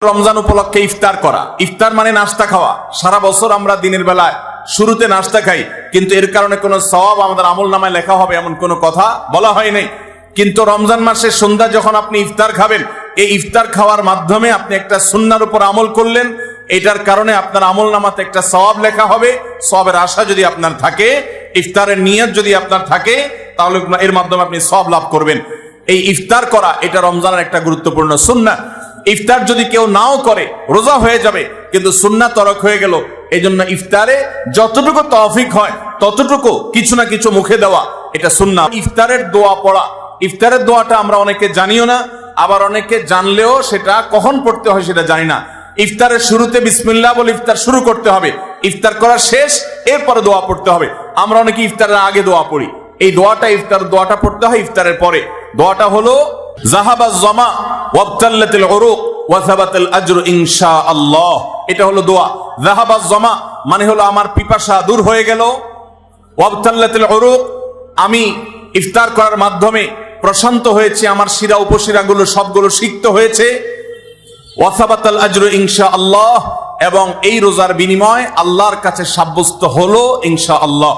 রমজান উপলক্ষে ইফতার করা। ইফতার মানে নাস্তা খাওয়া। সারা বছর আমরা দিনের বেলায় শুরুতে নাস্তা খাই, কিন্তু এর কারণে কোনো সওয়াব আমাদের আমলনামায় লেখা হবে এমন কোনো কথা বলা হয় নাই। কিন্তু রমজান মাসের সন্ধ্যা যখন আপনি ইফতার খাবেন, এই ইফতার খাওয়ার মাধ্যমে আপনি একটা সুন্নাহর উপর আমল করলেন, এটার কারণে আপনার আমলনামাতে একটা সওয়াব লেখা হবে। সওয়াবের আশা যদি আপনার থাকে, ইফতারের নিয়ত যদি আপনার থাকে, তাহলে এর মাধ্যমে আপনি সওয়াব লাভ করবেন। এই ইফতার করা এটা রমজানের একটা গুরুত্বপূর্ণ সুন্নাহ। ইফতার যদি কেউ নাও করে, রোজা হয়ে যাবে কিন্তু সুন্নাহ তরক হয়ে গেল। এই জন্য ইফতারে যতটুকু তৌফিক হয় ততটুকু কিছু না কিছু মুখে দেওয়া, এটা সুন্নাহ। ইফতারের দোয়া পড়া, ইফতারের দোয়াটা আমরা অনেকে জানিও না, আবার অনেকে জানলেও সেটা কখন পড়তে হয় সেটা জানি না। ইফতারের শুরুতে বিসমিল্লাহ বলে ইফতার শুরু করতে হবে, ইফতার করা শেষ, এরপরে দোয়া পড়তে হবে। আমরা অনেকে ইফতারের আগে দোয়া পড়ি, এই দোয়াটা ইফতার দোয়াটা পড়তে হয় ইফতারের পরে। দোয়াটা হলো যাহাবাজ জামা ওয়াবতাল্লাতিল উরুক ওয়া সাবাতাল আজরু ইনশাআল্লাহ। এটা হলো দোয়া। যাহাবাজ জামা মানে হলো আমার পিপাসা দূর হয়ে গেল, ওয়াবতাল্লাতিল উরুক আমি ইফতার করার মাধ্যমে প্রশান্ত হয়েছে, আমার শিরা উপশিরাগুলো সবগুলো সিক্ত হয়েছে, ওয়া সাবাতাল আজরু ইনশাআল্লাহ, এবং এই রোজার বিনিময় আল্লাহর কাছে সাব্যস্ত হলো ইনশাআল্লাহ।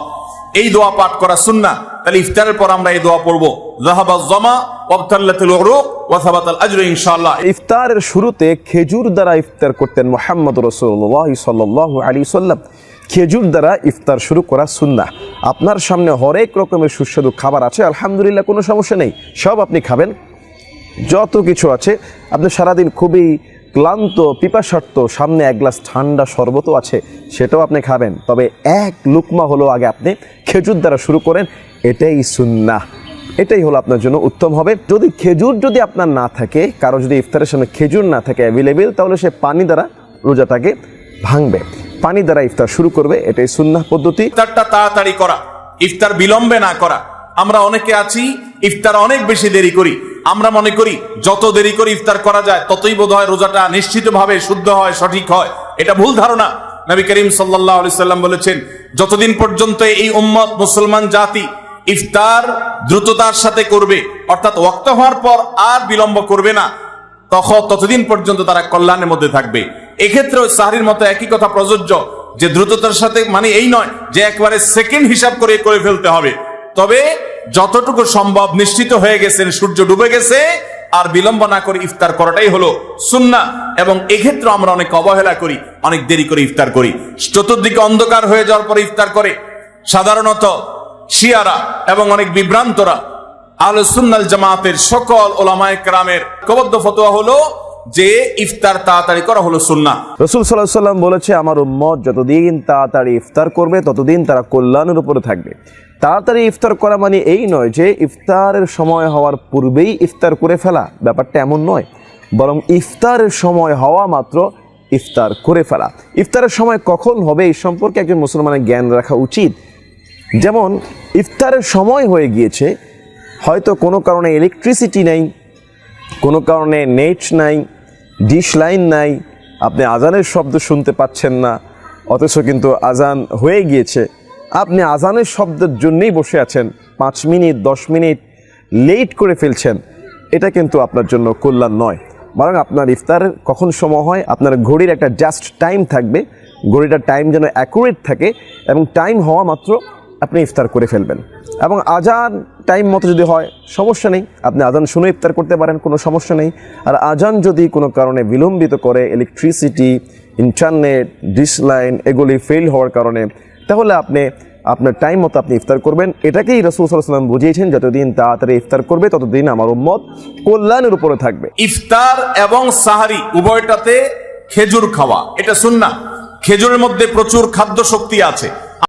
এই দোয়া পাঠ করা সুন্নাহ। তাহলে ইফতারের পর আমরা এই দোয়া পড়বো, যাহাবাজ জামা ওয়াবতাল্লাতিল উরুক ওয়া সাবাতাল আজরু ইনশাআল্লাহ। ইফতারের শুরুতে খেজুর দ্বারা ইফতার করতেন মুহাম্মদ রাসূলুল্লাহ সাল্লাল্লাহু আলাইহি ওয়াসাল্লাম। খেজুর দ্বারা ইফতার শুরু করা সুন্নাহ। আপনার সামনে হরেক রকমের সুস্বাদু খাবার আছে, আলহামদুলিল্লাহ, কোনো সমস্যা নেই, সব আপনি খাবেন। যত কিছু আছে, আপনি সারাদিন খুবই ক্লান্ত পিপাসার্ত, সামনে এক গ্লাস ঠান্ডা শরবতও আছে, সেটাও আপনি খাবেন। তবে এক লুকমা হলো আগে আপনি খেজুর দ্বারা শুরু করেন, এটাই সুন্নাহ। এটাই হলো আপনার জন্য উত্তম হবে। যদি খেজুর যদি আপনার না থাকে, কারো যদি ইফতারের সামনে খেজুর না থাকে অ্যাভেলেবেল, তাহলে সে পানি দ্বারা রোজাটাকে ভাঙবে, পানি দ্বারা ইফতার শুরু করবে, এটাই সুন্নাহ পদ্ধতি। ইফতারটা তাড়াতাড়ি করা, ইফতার বিলম্বে না করা। আমরা অনেকে আছি ইফতার অনেক বেশি দেরি করি। আমরা মনে করি যত দেরি করে ইফতার করা যায় ততই বোধহয় রোজাটা নিশ্চিতভাবে শুদ্ধ হয়, সঠিক হয়। এটা ভুল ধারণা। নবী করিম সাল্লাল্লাহু আলাইহি সাল্লাম বলেছেন, যতদিন পর্যন্ত এই উম্মত মুসলমান জাতি ইফতার দ্রুততার সাথে করবে, অর্থাৎ ওয়াক্ত হওয়ার পর আর বিলম্ব করবে না, ততদিন পর্যন্ত তারা কল্যাণের মধ্যে থাকবে। এক্ষেত্রেও সাহরির মতো একই কথা প্রযোজ্য, যে দ্রুততার সাথে মানে এই নয় যে একবারে সেকেন্ড হিসাব করে ফেলতে হবে, তবে যতটুকু সম্ভব নিশ্চিত হয়ে গেছেন সূর্য ডুবে গেছে, আর বিলম্ব না করে ইফতার করাটাই হলো সুন্নাহ। এবং এক্ষেত্রে আমরা অনেক অবহেলা করি, অনেক দেরি করে ইফতার করি। চতুর্দিকে অন্ধকার হয়ে যাওয়ার পরে ইফতার করে সাধারণত শিয়ারা এবং অনেক বিভ্রান্তরা। আহলে সুন্নাহ জামাতের সকল উলামায়ে কেরামের ঐক্যবদ্ধ ফতোয়া হলো যে ইফতার তাড়াতাড়ি করা হলো সুন্নাহ। রাসূল সাল্লাল্লাহু আলাইহি ওয়াসাল্লাম বলেছে, আমার উম্মত যতদিন তাড়াতাড়ি ইফতার করবে ততদিন তারা কল্যাণের উপরে থাকবে। তাড়াতাড়ি ইফতার করা মানে এই নয় যে ইফতারের সময় হওয়ার পূর্বেই ইফতার করে ফেলা, ব্যাপারটা এমন নয়, বরং ইফতারের সময় হওয়া মাত্র ইফতার করে ফেলা। ইফতারের সময় কখন হবে এই সম্পর্কে একজন মুসলমানের জ্ঞান রাখা উচিত। যেমন ইফতারের সময় হয়ে গিয়েছে, হয়তো কোনো কারণে ইলেকট্রিসিটি নেই, কোনো কারণে নেট নাই, ডিশ লাইন নাই, আপনি আজানের শব্দ শুনতে পাচ্ছেন না, অথচ কিন্তু আজান হয়ে গিয়েছে, আপনি আজানের শব্দের জন্যই বসে আছেন, 5 মিনিট 10 মিনিট লেট করে ফেলছেন, এটা কিন্তু আপনার জন্য কল্যাণ নয়। বরং আপনার ইফতারের কখন সময় হয়, আপনার ঘড়ির একটা জাস্ট টাইম থাকবে, ঘড়িটার টাইম যেন অ্যাকুরেট থাকে, এবং টাইম হওয়া মাত্র আপনি ইফতার করে ফেলবেন। এবং আজান টাইম মতো যদি হয় সমস্যা নেই, আপনি আজান শুনে ইফতার করতে পারেন, কোনো সমস্যা নেই। আর আজান যদি কোনো কারণে বিলম্বিত করে, ইলেকট্রিসিটি, ইন্টারনেট, ডিশ লাইন এগুলি ফেল হওয়ার কারণে, তাহলে আপনি আপনার টাইম মতো আপনি ইফতার করবেন। এটাকেই রাসূল সাল্লাল্লাহু আলাইহি ওয়াসাল্লাম বুঝিয়েছেন, যতদিন তাড়াতাড়ি ইফতার করবে ততদিন আমার উম্মত কল্যাণের উপরে থাকবে। ইফতার এবং সাহারি উভয়টাতে খেজুর খাওয়া এটা সুন্নাহ। খেজুরের মধ্যে প্রচুর খাদ্য শক্তি আছে।